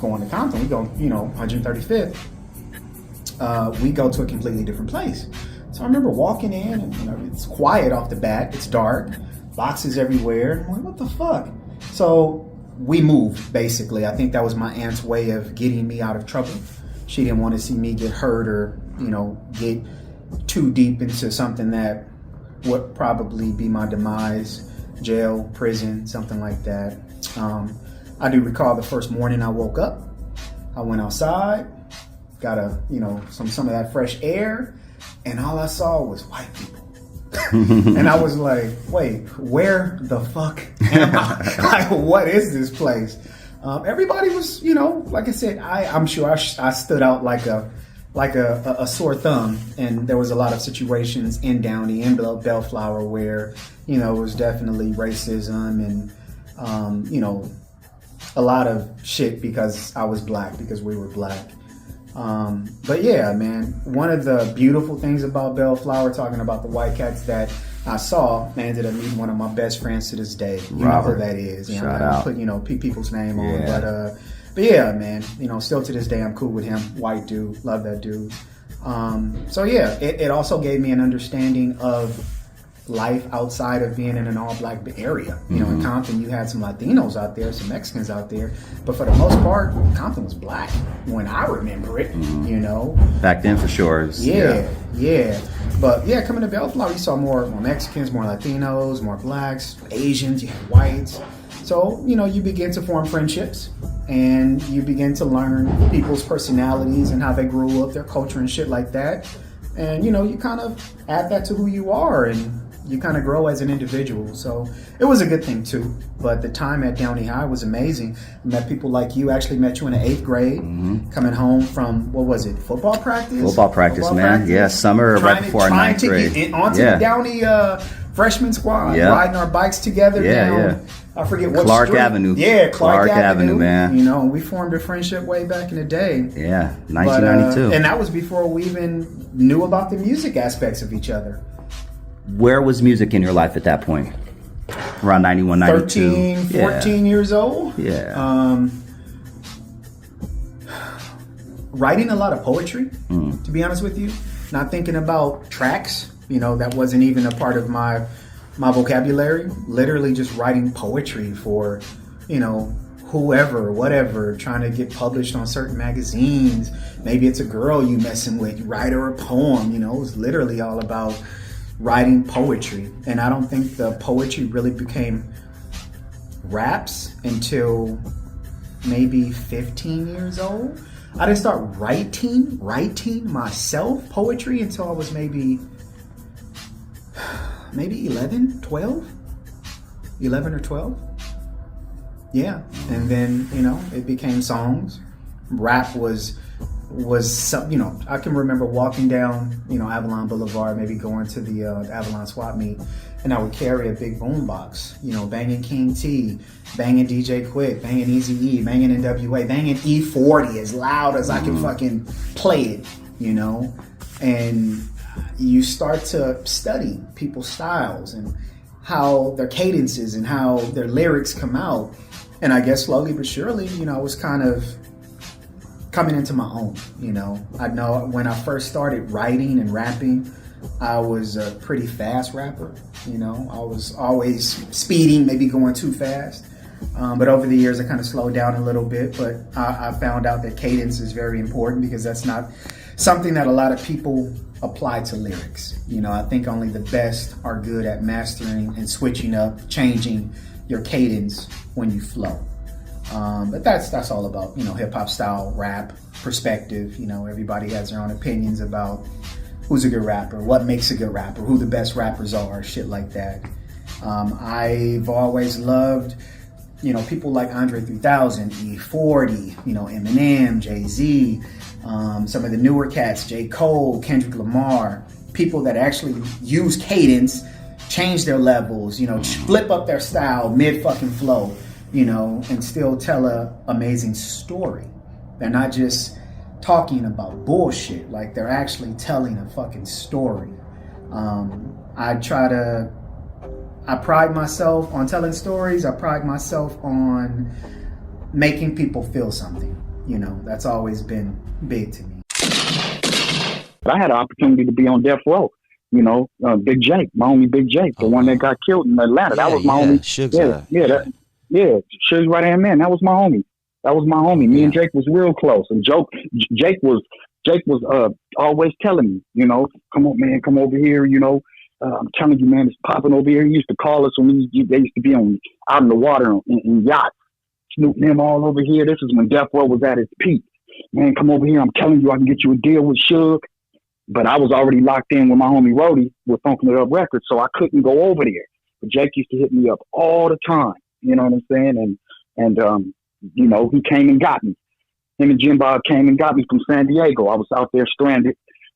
going to Compton, we go, 135th, we go to a completely different place. So I remember walking in and, it's quiet off the bat, it's dark, boxes everywhere. I'm like, what the fuck? So we moved, basically. I think that was my aunt's way of getting me out of trouble. She didn't want to see me get hurt or, get too deep into something that would probably be my demise. jail, prison, something like that. I do recall the first morning I woke up. I went outside, got some of that fresh air, and all I saw was white people. And I was like, wait, where the fuck am I? Like, what is this place? Everybody was, like I said, I'm sure I stood out like a sore thumb, and there was a lot of situations in Downey and Bellflower where, it was definitely racism and, a lot of shit because I was black, because we were black. But yeah, man, one of the beautiful things about Bellflower, talking about the white cats that I saw, I ended up meeting one of my best friends to this day. You know who that is. Shout I'm out. Put, people's name on, but yeah, man, still to this day, I'm cool with him. White dude, love that dude. So yeah, it also gave me an understanding of life outside of being in an all-black area. In Compton, you had some Latinos out there, some Mexicans out there, but for the most part, Compton was black when I remember it. Back then, for sure. Yeah. But yeah, coming to Bellflower, you saw more Mexicans, more Latinos, more blacks, Asians, you had whites. So, you begin to form friendships, and you begin to learn people's personalities and how they grew up, their culture and shit like that. And, you kind of add that to who you are, and you kind of grow as an individual. So it was a good thing too. But the time at Downey High was amazing. I met people like you. Actually met you in the 8th grade, coming home from, what was it, football practice? Football practice, man. Yeah, summer right before our 9th grade. Trying to get onto the Downey freshman squad, riding our bikes together down. I forget what Clark street. Avenue. Yeah, Clark Avenue, man. We formed a friendship way back in the day. Yeah, 1992. And that was before we even knew about the music aspects of each other. Where was music in your life at that point? Around 91, 92? 14 years old. Yeah. Writing a lot of poetry, to be honest with you. Not thinking about tracks. That wasn't even a part of my vocabulary. Literally just writing poetry for, whoever, whatever, trying to get published on certain magazines. Maybe it's a girl you messing with, you write her a poem. It was literally all about writing poetry. And I don't think the poetry really became raps until maybe 15 years old. I didn't start writing myself poetry until I was maybe 11 or 12. Yeah. And then, it became songs. Rap was some, I can remember walking down, Avalon Boulevard, maybe going to the Avalon swap meet, and I would carry a big boom box, banging King T, banging DJ Quick, banging Eazy-E, banging NWA, banging E40 as loud as I can fucking play it, and you start to study people's styles and how their cadences and how their lyrics come out. And I guess slowly but surely, I was kind of coming into my own. I know when I first started writing and rapping, I was a pretty fast rapper. I was always speeding, maybe going too fast. But over the years, I kind of slowed down a little bit. But I found out that cadence is very important, because that's not something that a lot of people apply to lyrics. I think only the best are good at mastering and switching up, changing your cadence when you flow. But that's all about, hip hop style, rap, perspective. Everybody has their own opinions about who's a good rapper, what makes a good rapper, who the best rappers are, shit like that. I've always loved, people like Andre 3000, E40, Eminem, Jay-Z, some of the newer cats, J. Cole, Kendrick Lamar, people that actually use cadence, change their levels, flip up their style mid fucking flow, and still tell a amazing story. They're not just talking about bullshit, like they're actually telling a fucking story. I pride myself on telling stories. I pride myself on making people feel something. That's always been big to me. I had an opportunity to be on death row. Big Jake, my homie Big Jake, the one that got killed in Atlanta. That was my homie. Suge's right hand man. That was my homie. Me and Jake was real close. And Jake was always telling me, come on, man, come over here. I'm telling you, man, it's popping over here. He used to call us when they used to be out in the water in yachts. Snoop them all over here. This is when Death Row was at its peak. Man, come over here. I'm telling you, I can get you a deal with Suge. But I was already locked in with my homie Rody with Funkin' It Up Records, so I couldn't go over there. But Jake used to hit me up all the time. You know what I'm saying? And you know, he came and got me. Him and Jim Bob came and got me from San Diego. I was out there stranded,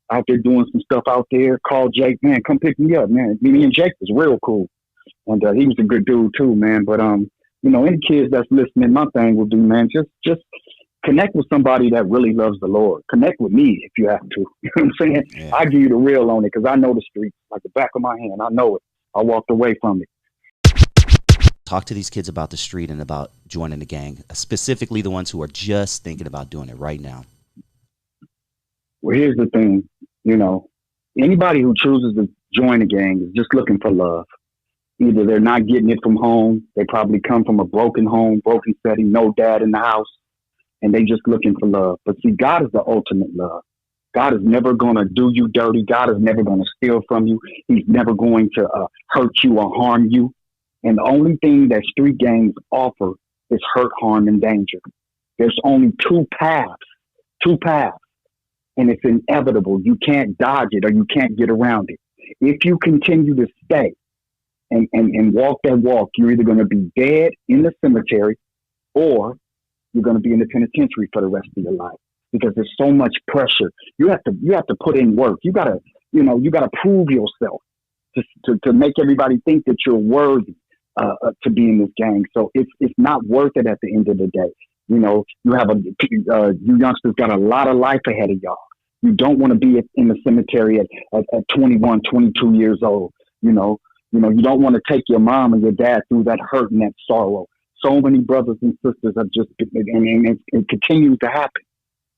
out there doing some stuff out there. Called Jake, man, come pick me up, man. Me and Jake was real cool. And he was a good dude too, man. But you know, any kids that's listening, my thing will do, man, just connect with somebody that really loves the Lord. Connect with me if you have to. You know what I'm saying? Yeah. I give you the real on it because I know the streets like the back of my hand. I know it. I walked away from it. Talk to these kids about the street and about joining the gang, specifically the ones who are just thinking about doing it right now. Well, here's the thing. You know, anybody who chooses to join a gang is just looking for love. Either they're not getting it from home. They probably come from a broken home, broken setting, no dad in the house, and they just looking for love. But see, God is the ultimate love. God is never going to do you dirty. God is never going to steal from you. He's never going to hurt you or harm you. And the only thing that street gangs offer is hurt, harm, and danger. There's only two paths, and it's inevitable. You can't dodge it or you can't get around it. If you continue to stay and walk that walk, you're either going to be dead in the cemetery or you're going to be in the penitentiary for the rest of your life because there's so much pressure. You have to put in work. You gotta prove yourself to make everybody think that you're worthy to be in this gang. So it's not worth it at the end of the day. You know, you youngsters got a lot of life ahead of y'all. You don't want to be in the cemetery at 21, 22 years old. You know, you don't want to take your mom and your dad through that hurt and that sorrow. So many brothers and sisters have just, and it continues to happen,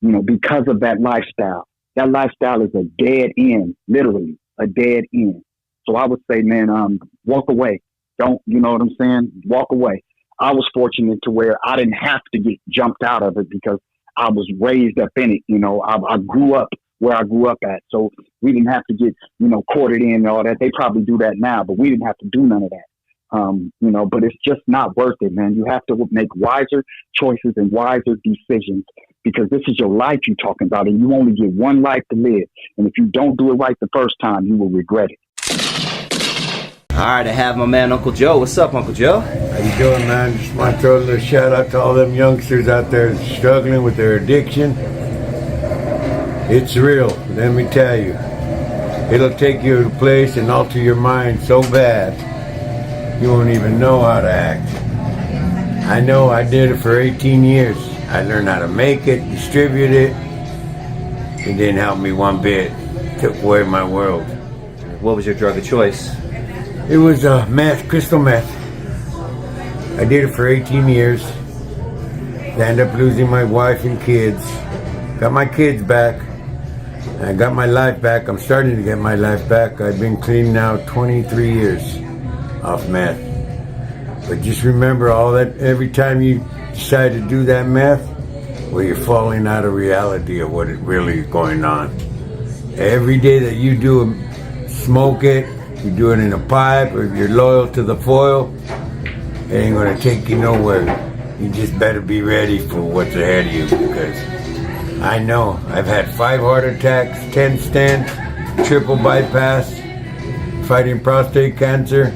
you know, because of that lifestyle. That lifestyle is a dead end, literally a dead end. So I would say, man, walk away. Don't, you know what I'm saying? Walk away. I was fortunate to where I didn't have to get jumped out of it because I was raised up in it. You know, I grew up where I grew up at. So we didn't have to get, you know, courted in and all that. They probably do that now, but we didn't have to do none of that. You know, but it's just not worth it, man. You have to make wiser choices and wiser decisions because this is your life you're talking about and you only get one life to live. And if you don't do it right the first time, you will regret it. All right, I have my man, Uncle Joe. What's up, Uncle Joe? How you doing, man? Just want to throw a little shout out to all them youngsters out there struggling with their addiction. It's real, let me tell you. It'll take you to a place and alter your mind so bad you won't even know how to act. I know I did it for 18 years. I learned how to make it, distribute it. It didn't help me one bit. It took away my world. What was your drug of choice? It was meth, crystal meth. I did it for 18 years. I ended up losing my wife and kids. Got my kids back. I got my life back. I'm starting to get my life back. I've been clean now 23 years off meth. But just remember all that, every time you decide to do that meth, well, you're falling out of reality of what is really going on. Every day that you do smoke it, you do it in a pipe, or if you're loyal to the foil, it ain't gonna take you nowhere. You just better be ready for what's ahead of you because I know I've had 5 heart attacks, 10 stents, triple bypass, fighting prostate cancer.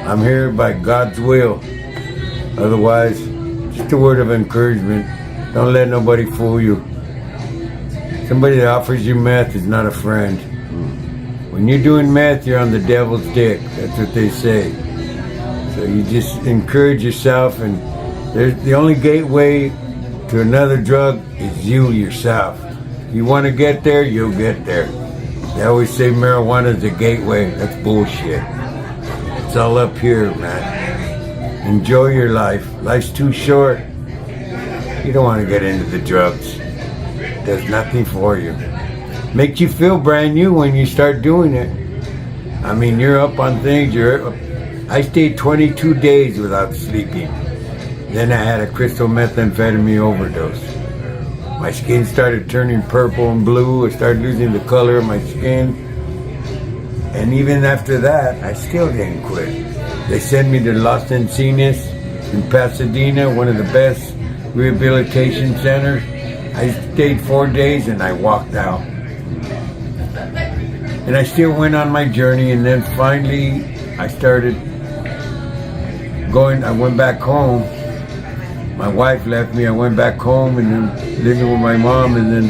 I'm here by God's will. Otherwise, just a word of encouragement. Don't let nobody fool you. Somebody that offers you meth is not a friend. When you're doing meth, you're on the devil's dick. That's what they say. So you just encourage yourself, and there's the only gateway to another drug is you yourself. You want to get there, you'll get there. They always say marijuana is the gateway. That's bullshit. It's all up here, man. Enjoy your life. Life's too short. You don't want to get into the drugs. It does nothing for you. Makes you feel brand new when you start doing it. I mean, you're up on things. I stayed 22 days without sleeping. Then I had a crystal methamphetamine overdose. My skin started turning purple and blue. I started losing the color of my skin. And even after that, I still didn't quit. They sent me to Los Encinas in Pasadena, one of the best rehabilitation centers. I stayed 4 days and I walked out. And I still went on my journey, and then finally I started I went back home. My wife left me, I went back home and then living with my mom, and then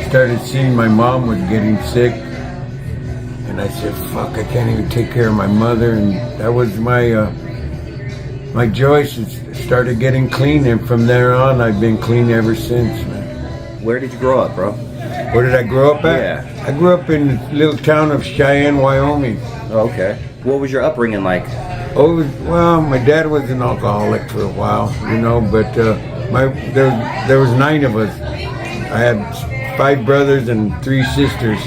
started seeing my mom was getting sick. And I said, fuck, I can't even take care of my mother. And that was my choice. Started getting clean, and from there on, I've been clean ever since, man. Where did you grow up, bro? Where did I grow up at? Yeah. I grew up in the little town of Cheyenne, Wyoming. Oh, okay. What was your upbringing like? Oh, well, my dad was an alcoholic for a while, you know, but there was 9 of us. I had 5 brothers and 3 sisters.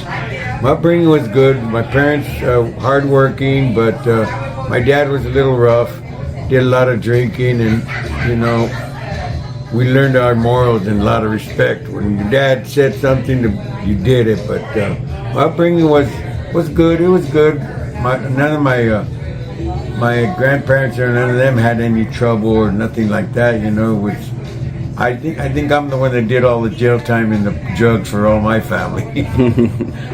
My upbringing was good. My parents, hardworking, but my dad was a little rough. Did a lot of drinking, and, you know, we learned our morals and a lot of respect. When your dad said something, you did it. But my upbringing was good. It was good. None of my grandparents or none of them had any trouble or nothing like that. You know, which I think I'm the one that did all the jail time and the drugs for all my family,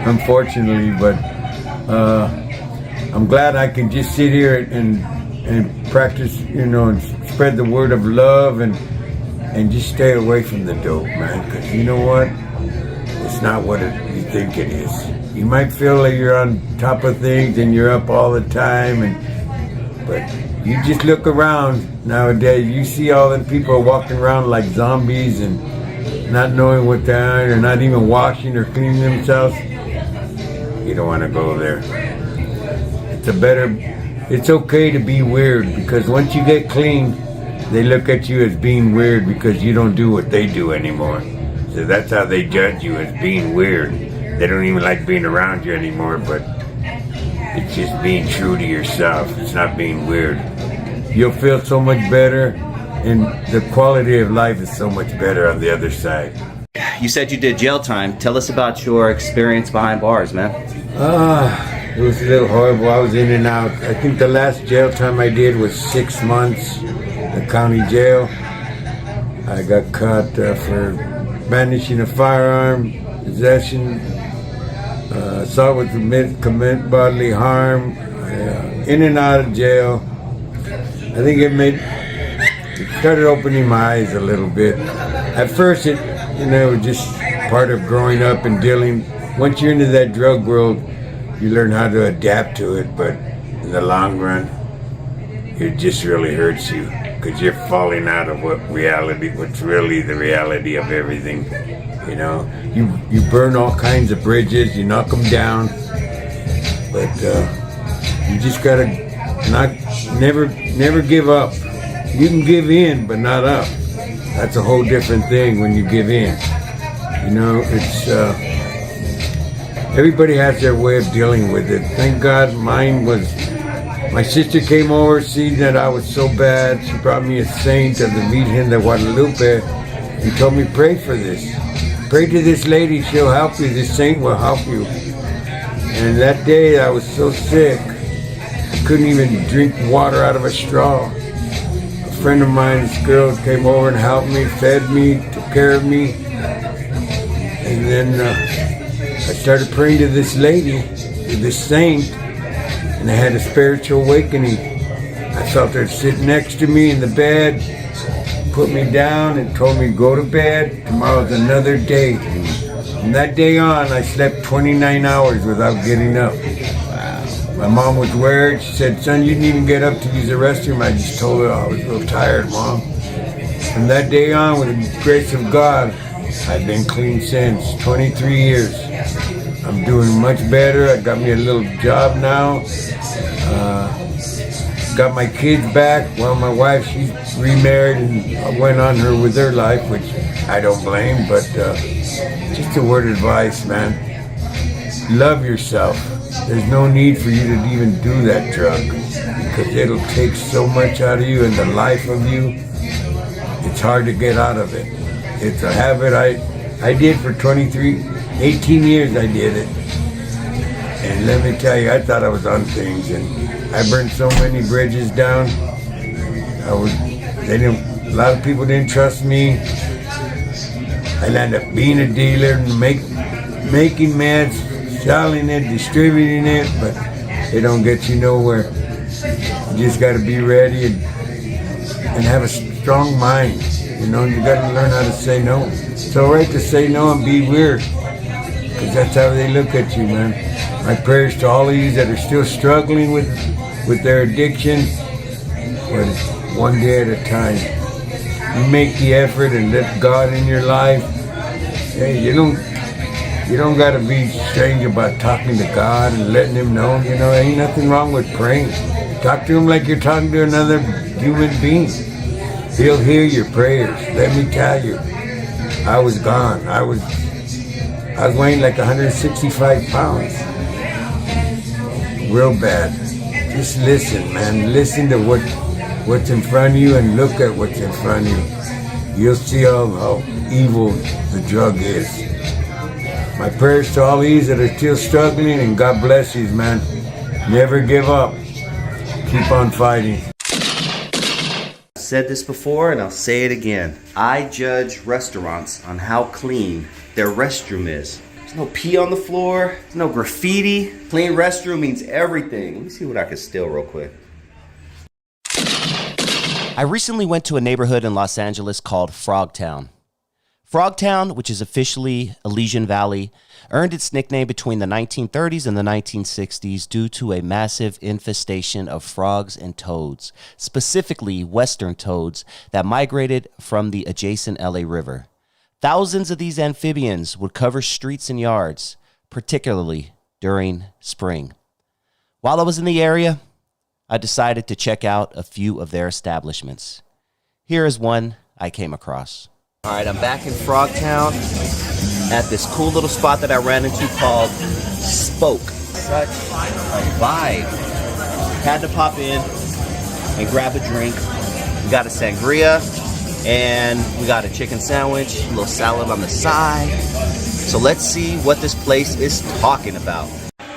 unfortunately. But I'm glad I can just sit here and practice, you know, and spread the word of love and just stay away from the dope, man. Because you know what? It's not what you think it is. You might feel like you're on top of things and you're up all the time, but you just look around nowadays. You see all the people walking around like zombies and not knowing what they are, or not even washing or cleaning themselves. You don't want to go there. It's okay to be weird, because once you get clean, they look at you as being weird because you don't do what they do anymore. So that's how they judge you, as being weird. They don't even like being around you anymore, but it's just being true to yourself. It's not being weird. You'll feel so much better, and the quality of life is so much better on the other side. You said you did jail time. Tell us about your experience behind bars, man. It was a little horrible. I was in and out. I think the last jail time I did was 6 months in the county jail. I got caught for brandishing a firearm, possession, assault with commit bodily harm, in and out of jail. I think it started opening my eyes a little bit. At first, it was just part of growing up and dealing. Once you're into that drug world, you learn how to adapt to it, but in the long run, it just really hurts you, because you're falling out of what's really the reality of everything. You know, you burn all kinds of bridges, you knock them down, but you just gotta never give up. You can give in, but not up. That's a whole different thing when you give in. You know, it's everybody has their way of dealing with it. Thank God mine was, my sister came over, seeing that I was so bad. She brought me a saint of the Virgen de Guadalupe and told me, pray for this. Pray to this lady, she'll help you. This saint will help you. And that day I was so sick, I couldn't even drink water out of a straw. A friend of mine, this girl, came over and helped me, fed me, took care of me. And then I started praying to this lady, to this saint, and I had a spiritual awakening. I felt her sit next to me in the bed, put me down and told me, go to bed, tomorrow's another day. From that day on, I slept 29 hours without getting up. My mom was worried. She said, son, you didn't even get up to use the restroom. I just told her I was a little tired, Mom. From that day on, with the grace of God, I've been clean since 23 years. I'm doing much better. I got me a little job now. Got my kids back. Well, my wife, she's remarried and went on with her life, which I don't blame, but just a word of advice, man. Love yourself. There's no need for you to even do that drug, because it'll take so much out of you and the life of you. It's hard to get out of it. It's a habit I did for 18 years I did it. And let me tell you, I thought I was on things, and I burned so many bridges down. A lot of people didn't trust me. I ended up being a dealer and making meds, selling it, distributing it, but it don't get you nowhere. You just got to be ready and have a strong mind. You know, you got to learn how to say no. It's all right to say no and be weird, because that's how they look at you, man. My prayers to all of you that are still struggling with their addiction, but one day at a time. You make the effort and let God in your life. Hey, you don't got to be strange about talking to God and letting Him know. You know, ain't nothing wrong with praying. Talk to Him like you're talking to another human being. He'll hear your prayers. Let me tell you, I was gone. I was weighing like 165 pounds. Real bad. Just listen, man. Listen to what's in front of you and look at what's in front of you. You'll see how evil the drug is. My prayers to all these that are still struggling, and God bless you, man. Never give up. Keep on fighting. I've said this before and I'll say it again. I judge restaurants on how clean their restroom is. There's no pee on the floor. There's no graffiti. Clean restroom means everything. Let me see what I can steal real quick. I recently went to a neighborhood in Los Angeles called Frogtown. Frogtown, which is officially Elysian Valley, earned its nickname between the 1930s and the 1960s due to a massive infestation of frogs and toads, specifically western toads that migrated from the adjacent LA River. Thousands of these amphibians would cover streets and yards, particularly during spring. While I was in the area, I decided to check out a few of their establishments. Here is one I came across. All right, I'm back in Frogtown at this cool little spot that I ran into called Spoke. Such a vibe. Had to pop in and grab a drink. We got a sangria and we got a chicken sandwich, a little salad on the side. So let's see what this place is talking about.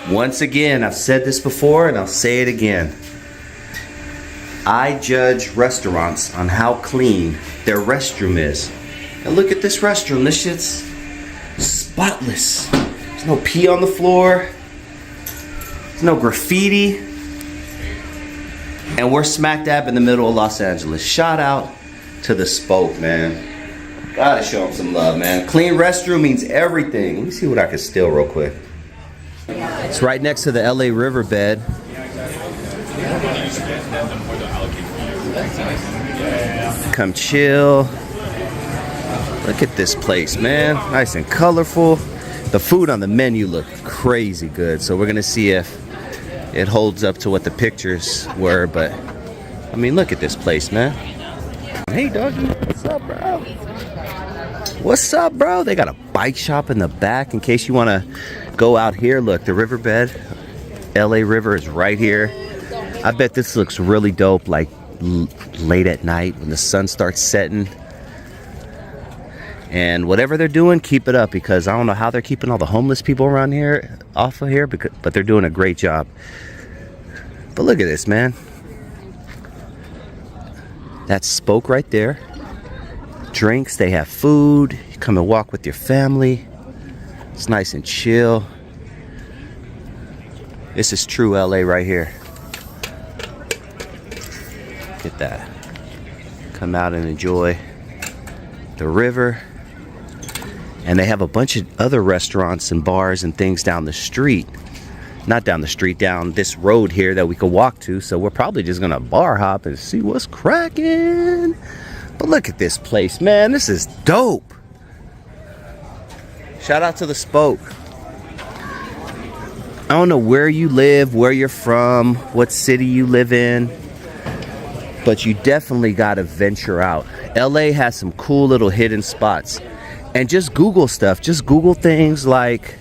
Once again, I've said this before and I'll say it again. I judge restaurants on how clean their restroom is. And look at this restroom. This shit's spotless. There's no pee on the floor. There's no graffiti. And we're smack dab in the middle of Los Angeles. Shout out to the Spoke, man. Gotta show them some love, man. Clean restroom means everything. Let me see what I can steal real quick. It's right next to the LA riverbed. Come chill. Look at this place, man. Nice and colorful. The food on the menu looked crazy good. So we're gonna see if it holds up to what the pictures were. But I mean, look at this place, man. Hey, doggy. What's up, bro? What's up, bro? They got a bike shop in the back in case you want to go out here. Look, the riverbed, LA River is right here. I bet this looks really dope, like late at night when the sun starts setting. And whatever they're doing, keep it up, because I don't know how they're keeping all the homeless people around here off of here, but they're doing a great job. But look at this, man. That's Spoke right there. Drinks, they have food. You come and walk with your family. It's nice and chill. This is true LA right here. Look at that. Come out and enjoy the river. And they have a bunch of other restaurants and bars and things down the street. Not down the street, down this road here that we could walk to. So we're probably just gonna bar hop and see what's cracking. But look at this place, man. This is dope. Shout out to the Spoke. I don't know where you live, where you're from, what city you live in, but you definitely gotta venture out. LA has some cool little hidden spots. And just Google stuff. Just Google things like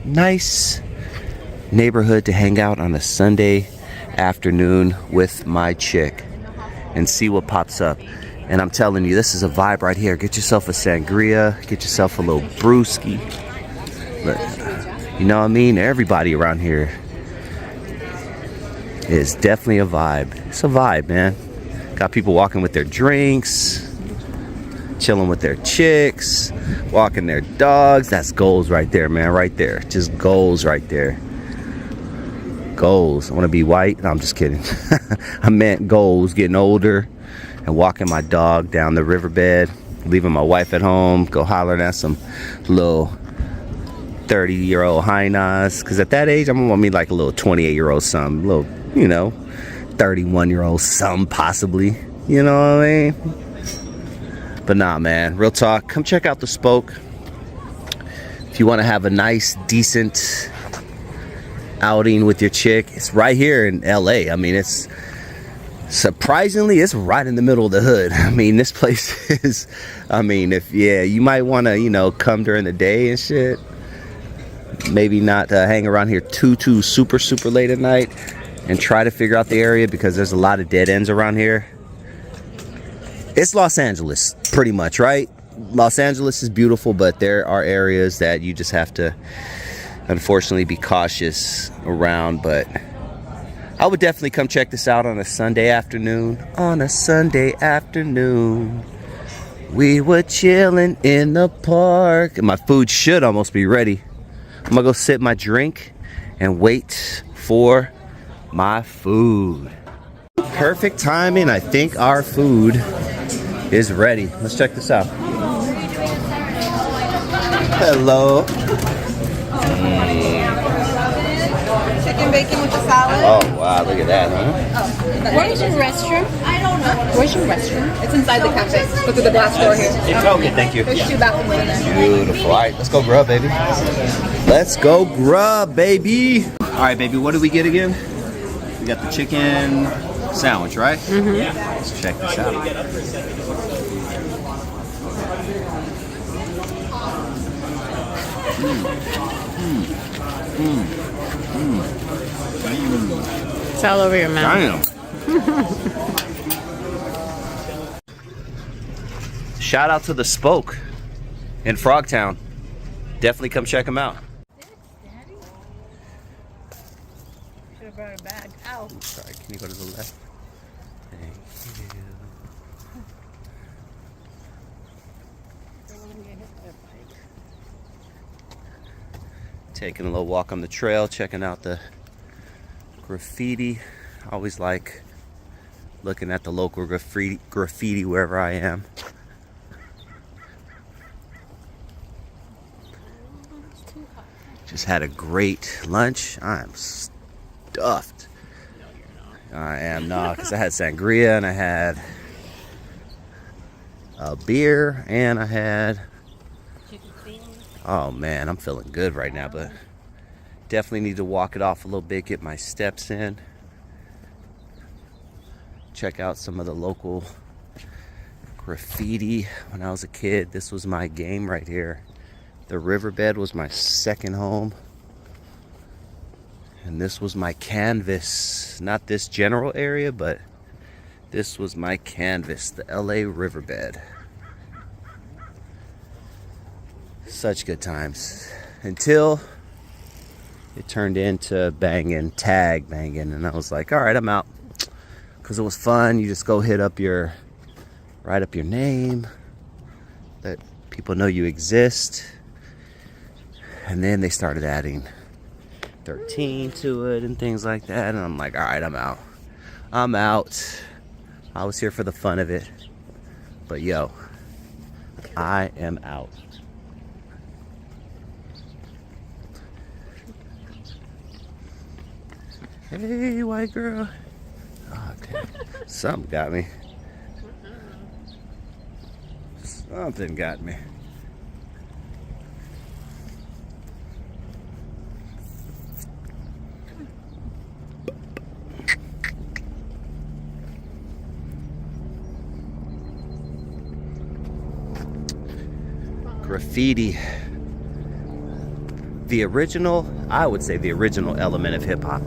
nice neighborhood to hang out on a Sunday afternoon with my chick, and see what pops up. And I'm telling you, this is a vibe right here. Get yourself a sangria, get yourself a little brewski. Look, You know what I mean? Everybody around here is definitely a vibe. It's a vibe, man. Got people walking with their drinks, chilling with their chicks, walking their dogs. That's goals right there, man. Right there. Just goals right there. Goals. I want to be white. No, I'm just kidding. I meant goals. Getting older and walking my dog down the riverbed. Leaving my wife at home. Go hollering at some little 30-year-old hyenas. Because at that age, I'm going to want me like a little 28-year-old something. A little, you know, 31-year-old something possibly. You know what I mean? But nah, man. Real talk. Come check out the Spoke. If you want to have a nice, decent outing with your chick, it's right here in LA. I mean, it's surprisingly, it's right in the middle of the hood. I mean, this place is, I mean, if, yeah, you might want to, you know, come during the day and shit. Maybe not hang around here too super late at night and try to figure out the area, because there's a lot of dead ends around here. It's Los Angeles, pretty much, right? Los Angeles is beautiful, but there are areas that you just have to, unfortunately, be cautious around. But I would definitely come check this out on a Sunday afternoon. On a Sunday afternoon, we were chilling in the park. And my food should almost be ready. I'm gonna go sip my drink and wait for my food. Perfect timing. I think our food is ready. Let's check this out. Hello. Chicken bacon with the salad. Oh wow, look at that, huh? Where's your restroom? I don't know. Where's your restroom? It's inside the cafe. Go through the glass door here. Okay, thank you. There's 2 bathrooms in there. Beautiful. All right, let's go grub, baby. Let's go grub, baby. All right, baby, what did we get again? We got the chicken sandwich, right? Mm-hmm. Let's check this out. It's all over your mouth. Damn. Shout out to the Spoke in Frogtown. Definitely come check them out. Should have brought a bag. Ow. Sorry, can you go to the left? Thank you. Taking a little walk on the trail, checking out the graffiti. I always like looking at the local graffiti wherever I am. Just had a great lunch. I'm stuffed. I am not, because I had sangria and I had a beer and I had, oh man, I'm feeling good right now, but definitely need to walk it off a little bit, get my steps in, check out some of the local graffiti. When I was a kid, this was my game right here. The riverbed was my second home. And this was my canvas. Not this general area, but this was my canvas, the LA riverbed. Such good times. Until it turned into banging, tag banging. And I was like, all right, I'm out. Because it was fun. You just go write up your name. Let people know you exist. And then they started adding 13 to it and things like that. And I'm like, all right, I'm out. I'm out. I was here for the fun of it. But yo, I am out. Hey, white girl. Oh, damn. Something got me. Something got me. Graffiti. The original, I would say the original element of hip hop.